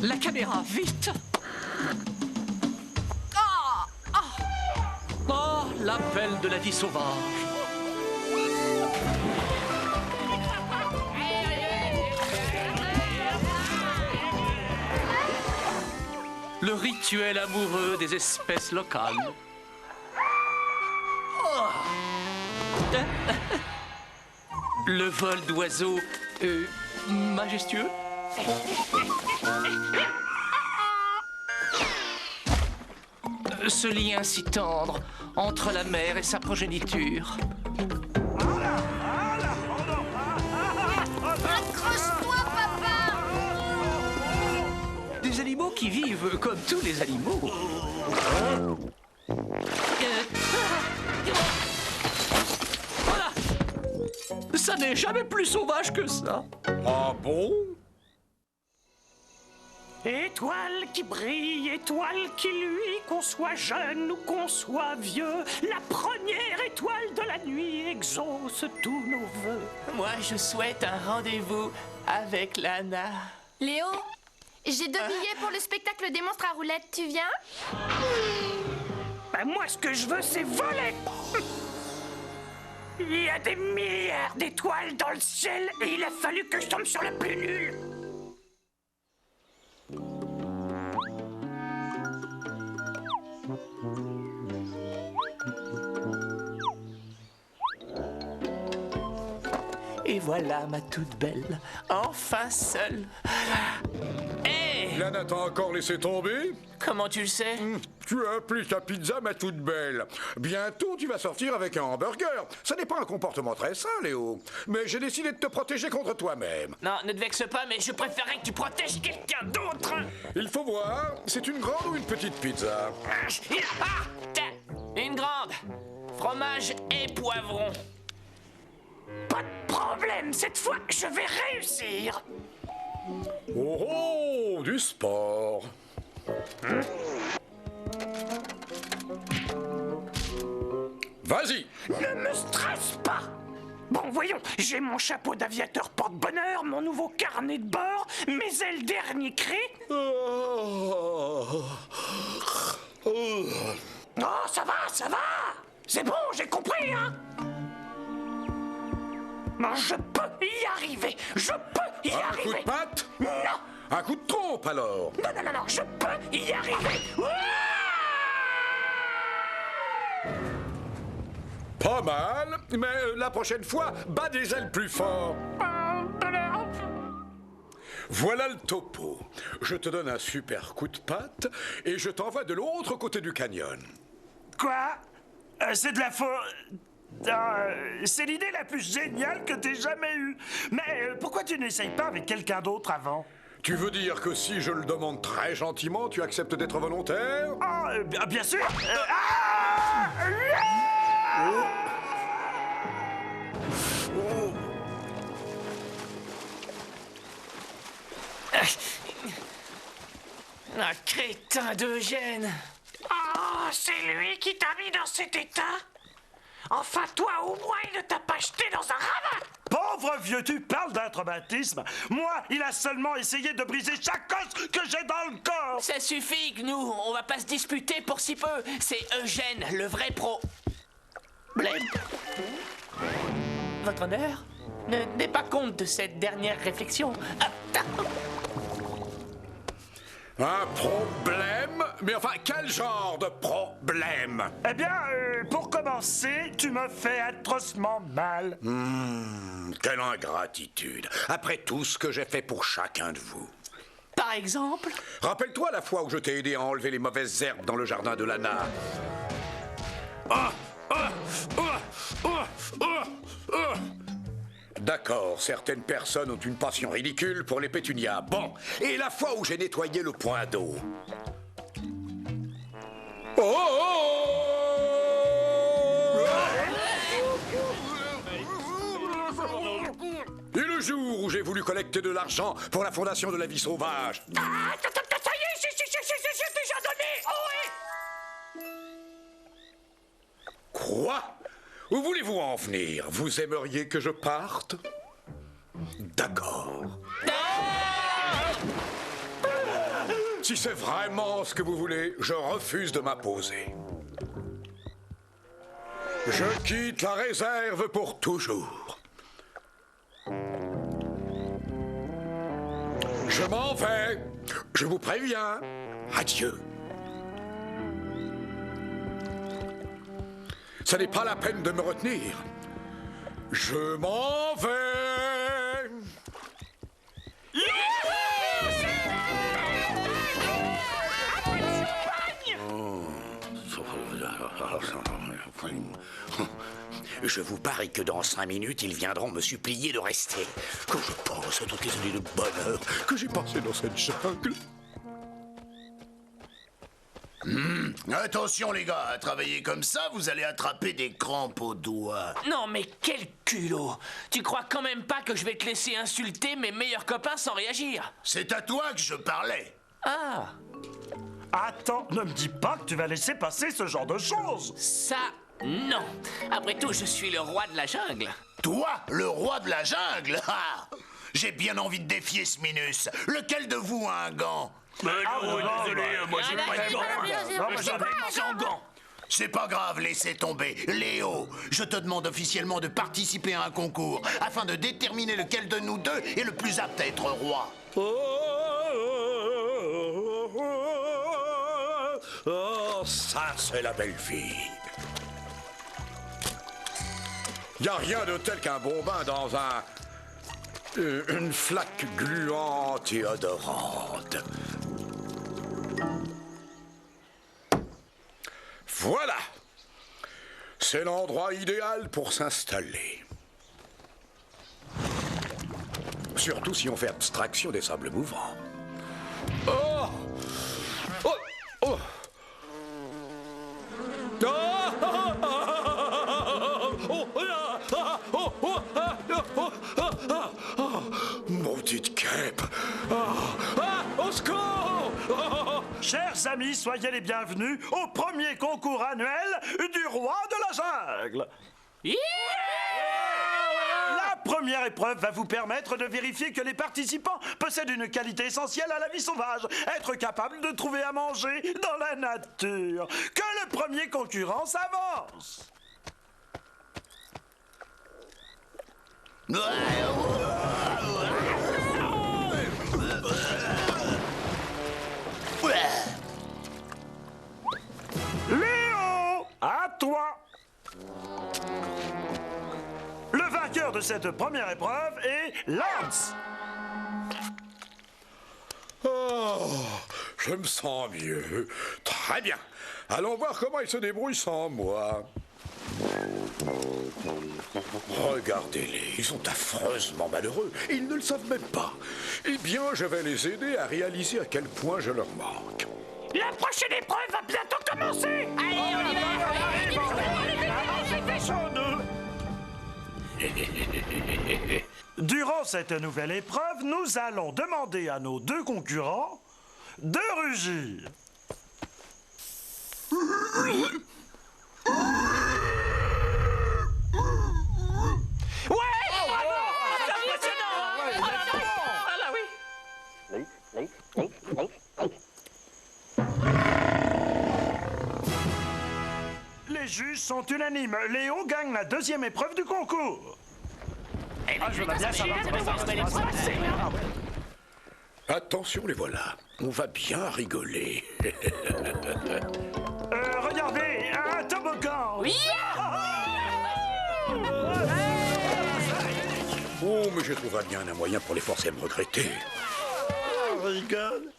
La caméra, vite! Ah! Ah! Oh, la belle de la vie sauvage! Le rituel amoureux des espèces locales. Oh. Le vol d'oiseaux majestueux. Ce lien si tendre entre la mère et sa progéniture. Accroche-toi, papa! Des animaux qui vivent comme tous les animaux. Voilà! Ça n'est jamais plus sauvage que ça. Ah bon? Étoile qui brille, étoile qui luit, qu'on soit jeune ou qu'on soit vieux, la première étoile de la nuit exauce tous nos vœux. Moi, je souhaite un rendez-vous avec Lana. Léo, j'ai 2 billets pour le spectacle des monstres à roulettes. Tu viens? Ben moi, ce que je veux, c'est voler. Il y a des milliards d'étoiles dans le ciel et il a fallu que je tombe sur le plus nul. Et voilà ma toute belle, enfin seule. Hé! Lana t'a encore laissé tomber? Comment tu le sais? Tu as appelé ta pizza ma toute belle. Bientôt, tu vas sortir avec un hamburger. Ce n'est pas un comportement très sain, Léo. Mais j'ai décidé de te protéger contre toi-même. Non, ne te vexe pas, mais je préférerais que tu protèges quelqu'un d'autre. Il faut voir, c'est une grande ou une petite pizza? Ah! Tiens, une grande. Fromage et poivron. Pas de problème, cette fois, je vais réussir. Oh, du sport. Vas-y. Ne me stresse pas. Bon, voyons, j'ai mon chapeau d'aviateur porte-bonheur, mon nouveau carnet de bord, mes ailes dernier cri. Oh, ça va, ça va. C'est bon, j'ai compris, hein. Je peux y arriver. Je peux y Un arriver. coup de patte? Non. Un coup de trompe, alors? Non, je peux y arriver. Pas mal, mais la prochaine fois, bats des ailes plus fort. Voilà le topo. Je te donne un super coup de patte et je t'envoie de l'autre côté du canyon. Quoi? C'est de la c'est l'idée la plus géniale que t'aies jamais eue. Mais pourquoi tu n'essayes pas avec quelqu'un d'autre avant? Tu veux dire que si je le demande très gentiment, tu acceptes d'être volontaire? Bien sûr. Ah, crétin d'Eugène. Oh, c'est lui qui t'a mis dans cet état? Enfin, toi, au moins, il ne t'a pas jeté dans un ravin. Pauvre vieux, tu parles d'un traumatisme. Moi, il a seulement essayé de briser chaque os que j'ai dans le corps. Ça suffit, Gnou, on va pas se disputer pour si peu. C'est Eugène, le vrai pro. Blême. Votre honneur, ne tenez pas compte de cette dernière réflexion. Un problème? Mais enfin, quel genre de problème? Eh bien, pour commencer, tu me fais atrocement mal. Quelle ingratitude. Après tout ce que j'ai fait pour chacun de vous. Par exemple? Rappelle-toi la fois où je t'ai aidé à enlever les mauvaises herbes dans le jardin de Lana. D'accord, certaines personnes ont une passion ridicule pour les pétunias. Bon, et la fois où j'ai nettoyé le point d'eau. Et le jour où j'ai voulu collecter de l'argent pour la fondation de la vie sauvage. Ça y est, j'ai déjà donné. Oh, oui. Quoi? Où voulez-vous en venir? Vous aimeriez que je parte? D'accord. Si c'est vraiment ce que vous voulez, je refuse de m'imposer. Je quitte la réserve pour toujours. Je m'en vais. Je vous préviens. Adieu. Ce n'est pas la peine de me retenir. Je m'en vais. Je vous parie que dans 5 minutes, ils viendront me supplier de rester. Quand je pense à toutes les années de bonheur que j'ai passées dans cette jungle. Attention les gars, à travailler comme ça, vous allez attraper des crampes aux doigts. Non mais quel culot! Tu crois quand même pas que je vais te laisser insulter mes meilleurs copains sans réagir? C'est à toi que je parlais. Ah! Attends, ne me dis pas que tu vas laisser passer ce genre de choses. Ça, non! Après tout, je suis le roi de la jungle. Toi, le roi de la jungle? Ah, j'ai bien envie de défier ce Minus. Lequel de vous a un gant? Désolé, moi j'ai pas de gants. Sans gants. C'est pas grave, laissez tomber. Léo, je te demande officiellement de participer à un concours afin de déterminer lequel de nous deux est le plus apte à être roi. Oh, ça, c'est la belle vie. Y a rien de tel qu'un bon bain dans une flaque gluante et odorante. Voilà. C'est l'endroit idéal pour s'installer. Surtout si on fait abstraction des sables mouvants. Oh! Oh! Oh! Maudite Kep! Au secours! Chers amis, soyez les bienvenus au premier concours annuel du roi de la jungle. La première épreuve va vous permettre de vérifier que les participants possèdent une qualité essentielle à la vie sauvage, être capable de trouver à manger dans la nature. Que le premier concurrent s'avance. Léo, à toi. Le vainqueur de cette première épreuve est Lance. Oh, je me sens mieux. Très bien. Allons voir comment il se débrouille sans moi. Regardez-les, ils sont affreusement malheureux. Ils ne le savent même pas. Eh bien, je vais les aider à réaliser à quel point je leur manque. La prochaine épreuve va bientôt commencer. Allez, on y va. Durant cette nouvelle épreuve, nous allons demander à nos deux concurrents de rugir. Les juges sont unanimes. Léo gagne la deuxième épreuve du concours. Je veux bien savoir comment ça va se passer. Attention, les voilà. On va bien rigoler. Regardez, un toboggan. Oui. Oh, mais je trouverai bien un moyen pour les forcer à me regretter. Rigole.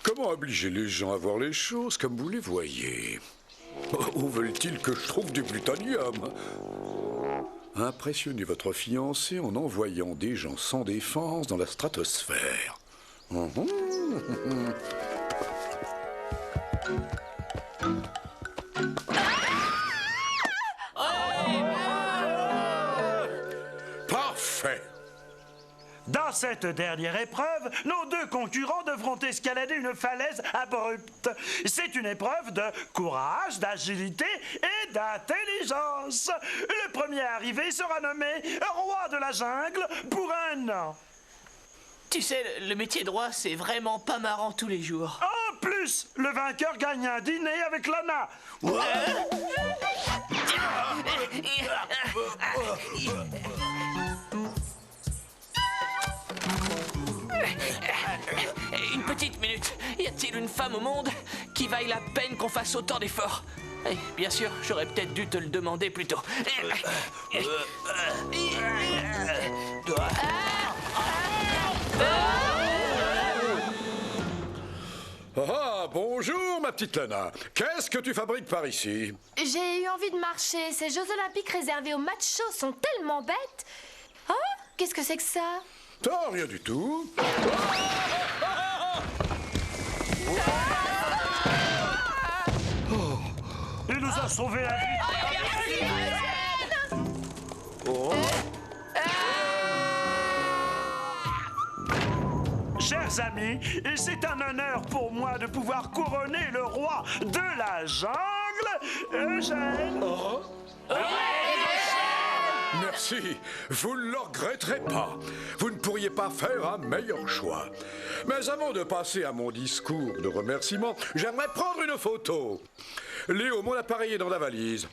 Comment obliger les gens à voir les choses comme vous les voyez? Où veulent-ils que je trouve du plutonium? Impressionnez votre fiancé en envoyant des gens sans défense dans la stratosphère. Parfait. Dans cette dernière épreuve, nos deux concurrents devront escalader une falaise abrupte. C'est une épreuve de courage, d'agilité et d'intelligence. Le premier arrivé sera nommé roi de la jungle pour un an. Tu sais, le métier de roi, c'est vraiment pas marrant tous les jours. En plus, le vainqueur gagne un dîner avec Lana. Une petite minute. Y a-t-il une femme au monde qui vaille la peine qu'on fasse autant d'efforts? Eh, bien sûr, j'aurais peut-être dû te le demander plus tôt. Ah, bonjour, ma petite Lana. Qu'est-ce que tu fabriques par ici? J'ai eu envie de marcher. Ces Jeux Olympiques réservés aux machos sont tellement bêtes. Oh, qu'est-ce que c'est que ça? Oh, rien du tout. Il nous a sauvé la vie. Chers amis, et c'est un honneur pour moi de pouvoir couronner le roi de la jungle, Eugène. Merci, vous ne le regretterez pas. Vous ne pourriez pas faire un meilleur choix. Mais avant de passer à mon discours de remerciement, j'aimerais prendre une photo. Léo, mon appareil est dans la valise.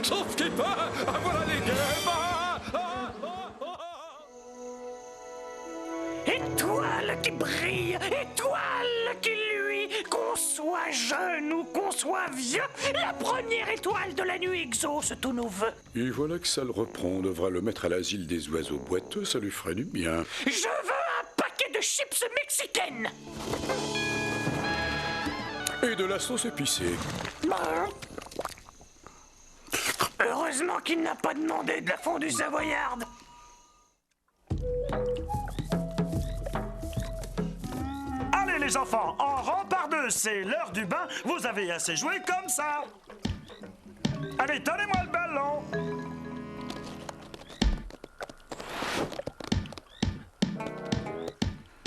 Sauf qu'il peut. Voilà les guêpes. Étoile qui brille, étoile qui luit, qu'on soit jeune ou qu'on soit vieux, la première étoile de la nuit exauce tous nos vœux. Et voilà que ça le reprend. On devra le mettre à l'asile des oiseaux boiteux, ça lui ferait du bien. Je veux un paquet de chips mexicaines. Et de la sauce épicée. Heureusement qu'il n'a pas demandé de la fondue savoyarde. Allez les enfants, en rang par deux, c'est l'heure du bain. Vous avez assez joué comme ça. Allez, donnez-moi le ballon.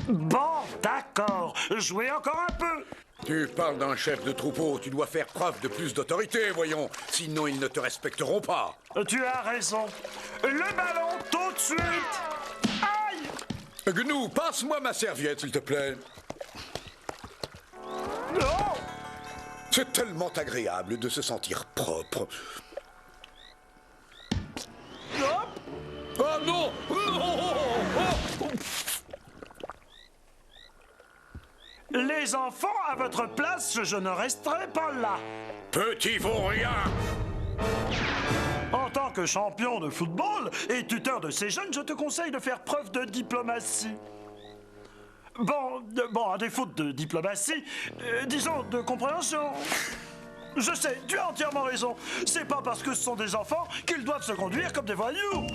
Bon, d'accord. Jouez encore un peu. Tu parles d'un chef de troupeau, tu dois faire preuve de plus d'autorité, voyons. Sinon, ils ne te respecteront pas. Tu as raison. Le ballon tout de suite. Aïe! Gnou, passe-moi ma serviette, s'il te plaît. Non! C'est tellement agréable de se sentir propre. Hop! Oh non! Oh. Les enfants, à votre place, je ne resterai pas là. Petit vaurien! En tant que champion de football et tuteur de ces jeunes, je te conseille de faire preuve de diplomatie. Bon, à défaut de diplomatie, disons de compréhension. Je sais, tu as entièrement raison. C'est pas parce que ce sont des enfants qu'ils doivent se conduire comme des voyous.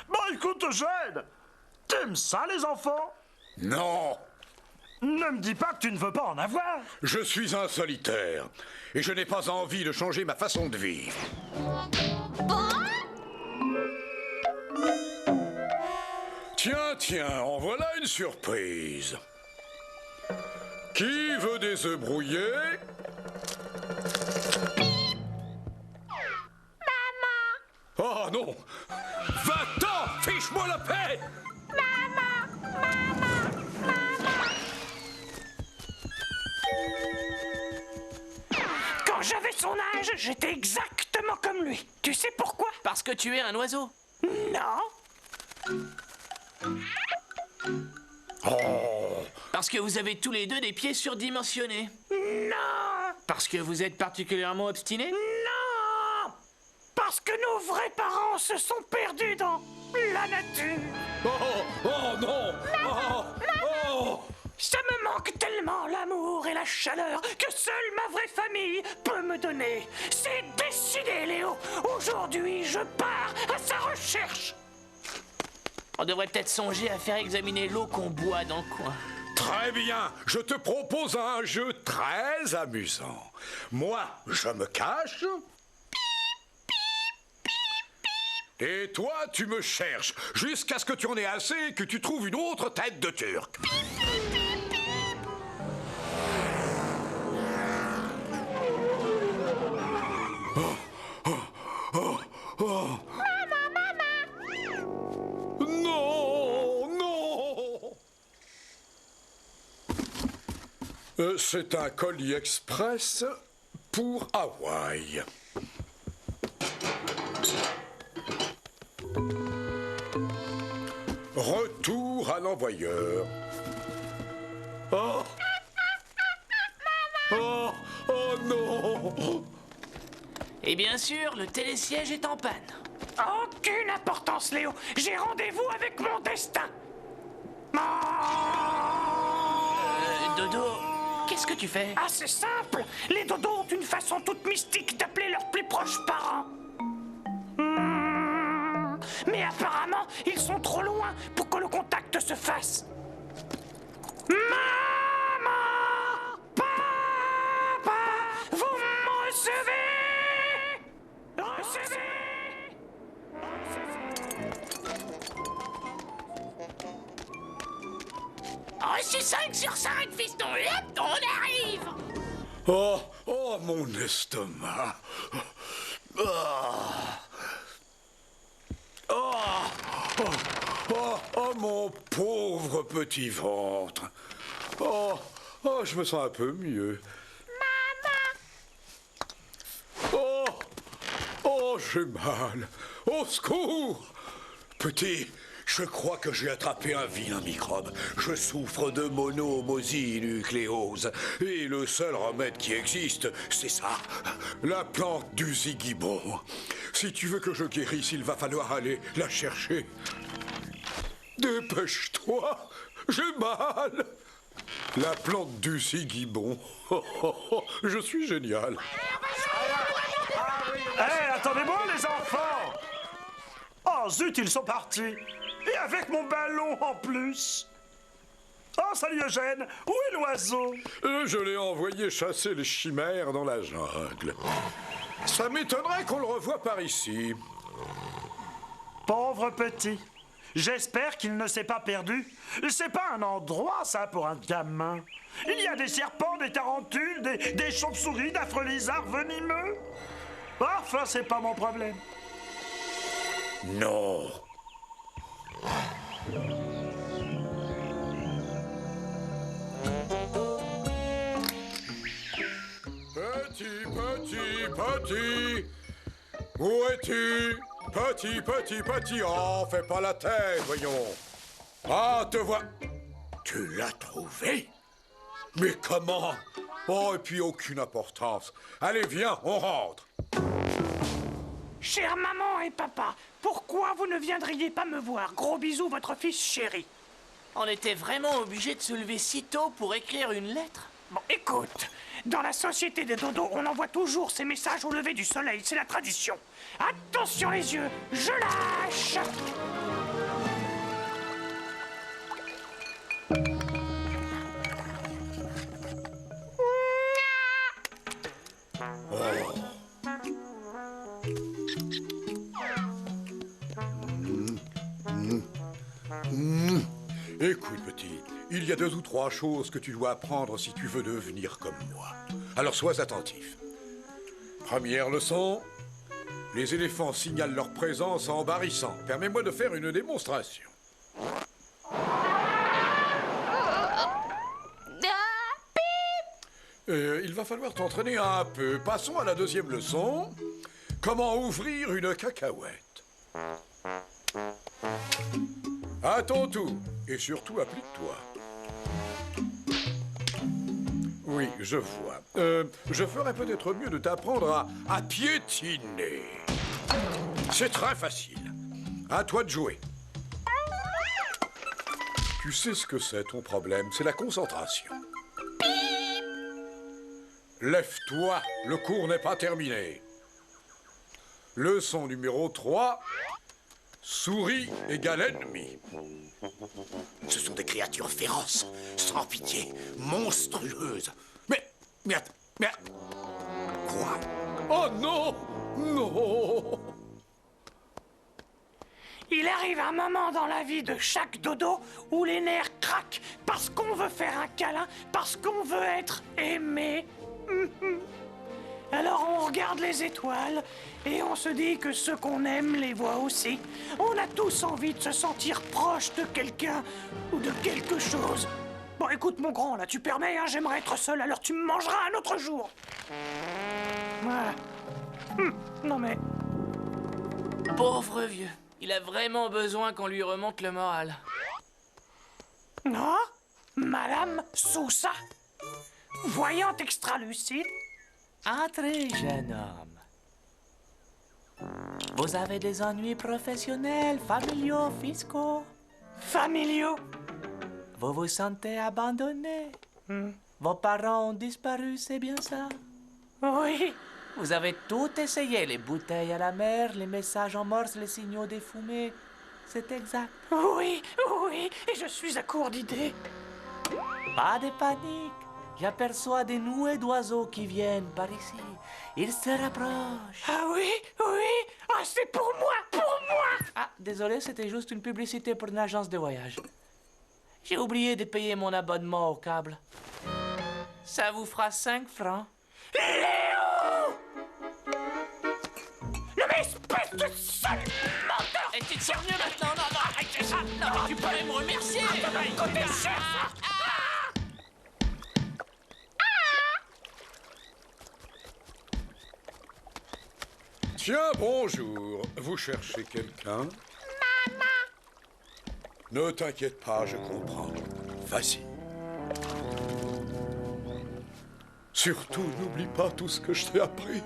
Bon, écoute, Eugène, t'aimes ça, les enfants? Non! Ne me dis pas que tu ne veux pas en avoir. Je suis un solitaire et je n'ai pas envie de changer ma façon de vivre. Tiens, en voilà une surprise. Qui veut des œufs brouillés? Maman! Oh non! Va-t'en! Fiche-moi la paix! Quand j'avais son âge, j'étais exactement comme lui. Tu sais pourquoi? Parce que tu es un oiseau. Non. Oh! Parce que vous avez tous les deux des pieds surdimensionnés. Non. Parce que vous êtes particulièrement obstinés. Non. Parce que nos vrais parents se sont perdus dans la nature. Oh non! Oh! Ça me manque tellement l'amour et la chaleur que seule ma vraie famille peut me donner. C'est décidé, Léo. Aujourd'hui, je pars à sa recherche. On devrait peut-être songer à faire examiner l'eau qu'on boit dans le coin. Très bien, je te propose un jeu très amusant. Moi, je me cache. Et toi, tu me cherches, jusqu'à ce que tu en aies assez et que tu trouves une autre tête de turc. C'est un colis express pour Hawaï. Retour à l'envoyeur. Oh! Oh! Oh non! Et bien sûr, le télésiège est en panne. Aucune importance, Léo. J'ai rendez-vous avec mon destin. Dodo, qu'est-ce que tu fais? Ah, c'est simple. Les dodos ont une façon toute mystique d'appeler leurs plus proches parents. Mais apparemment, ils sont trop loin pour que le contact se fasse. Maman! Papa! Vous me recevez? Recevez! Reçu 5 sur 5, fiston. Hop, on arrive. Oh! Oh, mon estomac! Oh! Oh! Oh! Oh! Oh, mon pauvre petit ventre! Oh! Oh, je me sens un peu mieux. Maman! Oh! Oh, j'ai mal! Au secours! Petit, je crois que j'ai attrapé un vilain microbe. Je souffre de monomosionucléose. Et le seul remède qui existe, c'est ça. La plante du zigibon. Si tu veux que je guérisse, il va falloir aller la chercher. Dépêche-toi, j'ai mal. La plante du zigibon. Oh, oh, oh, je suis génial. Hé, attendez-moi, les enfants! Oh, zut, ils sont partis. Et avec mon ballon en plus. Oh, salut Eugène. Où est l'oiseau? Je l'ai envoyé chasser les chimères dans la jungle. Ça m'étonnerait qu'on le revoie par ici. Pauvre petit. J'espère qu'il ne s'est pas perdu. C'est pas un endroit, ça, pour un gamin. Il y a des serpents, des tarentules, des chauves-souris, d'affreux lézards venimeux. Enfin, c'est pas mon problème. Non. Petit. Où es-tu? Petit. Oh, fais pas la tête, voyons. Ah, te vois. Tu l'as trouvé? Mais comment? Oh, et puis aucune importance. Allez, viens, on rentre. Chère maman et papa, pourquoi vous ne viendriez pas me voir? Gros bisous, votre fils chéri. On était vraiment obligé de se lever si tôt pour écrire une lettre? Bon, écoute, dans la société des dodos, on envoie toujours ces messages au lever du soleil, c'est la tradition. Attention les yeux, je lâche. Écoute, petit, il y a 2 ou 3 choses que tu dois apprendre si tu veux devenir comme moi. Alors sois attentif. Première leçon, les éléphants signalent leur présence en barrissant. Permets-moi de faire une démonstration. Il va falloir t'entraîner un peu. Passons à la 2e leçon. Comment ouvrir une cacahuète. À ton tour. Et surtout, applique-toi. Oui, je vois. Je ferais peut-être mieux de t'apprendre à piétiner. C'est très facile. À toi de jouer. Tu sais ce que c'est, ton problème? C'est la concentration. Lève-toi, le cours n'est pas terminé. Leçon numéro 3. Souris égale ennemi. Ce sont des créatures féroces, sans pitié, monstrueuses. Mais... Quoi? Oh non! Non! Il arrive un moment dans la vie de chaque dodo où les nerfs craquent parce qu'on veut faire un câlin, parce qu'on veut être aimé. Alors on regarde les étoiles et on se dit que ceux qu'on aime les voient aussi. On a tous envie de se sentir proche de quelqu'un ou de quelque chose. Bon, écoute, mon grand, là, tu permets, hein, j'aimerais être seul, alors tu me mangeras un autre jour. Voilà. Non mais... Pauvre vieux. Il a vraiment besoin qu'on lui remonte le moral. Non, Madame Sousa, voyante extra-lucide. Entrez, jeune homme. Vous avez des ennuis professionnels, familiaux, fiscaux. Familiaux. Vous vous sentez abandonné. Vos parents ont disparu, c'est bien ça? Oui. Vous avez tout essayé, les bouteilles à la mer, les messages en morse, les signaux des fumées. C'est exact. Oui, oui, et je suis à court d'idées. Pas de panique. J'aperçois des nuées d'oiseaux qui viennent par ici. Ils se rapprochent. Ah oui, oui, ah c'est pour moi, pour moi. Ah, désolé, c'était juste une publicité pour une agence de voyage. J'ai oublié de payer mon abonnement au câble. Ça vous fera 5 francs. Léo! Non mais espèce de sale menteur! Et tu te sens mieux maintenant? Non, non, arrêtez ça! Non, mais tu peux même me remercier! Côté chef! Tiens, bonjour. Vous cherchez quelqu'un? Maman! Ne t'inquiète pas, je comprends. Vas-y. Surtout, n'oublie pas tout ce que je t'ai appris.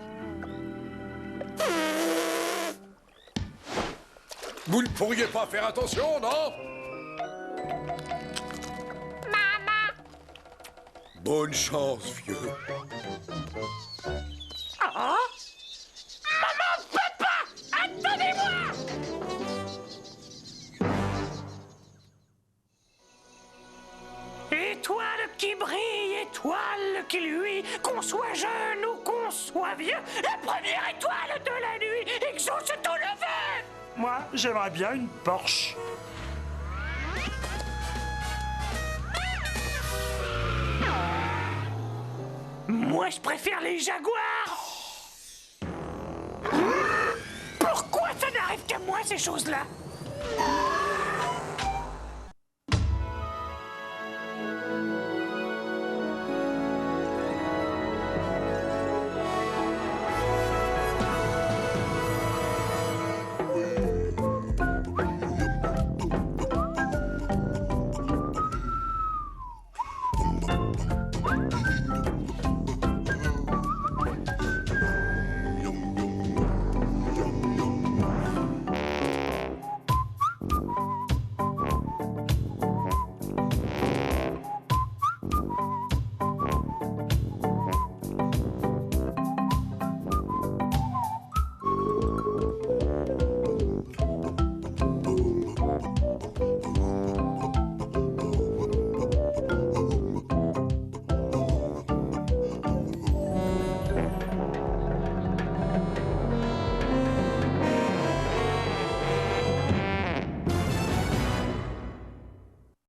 Vous ne pourriez pas faire attention, non? Maman! Bonne chance, vieux. Ah? Maman, papa! Attendez-moi! Étoile qui brille, étoile qui luit, qu'on soit jeune ou qu'on soit vieux, la première étoile de la nuit exauce ton lever! Moi, j'aimerais bien une Porsche. Moi, je préfère les Jaguars. Pourquoi ça n'arrive qu'à moi, ces choses-là?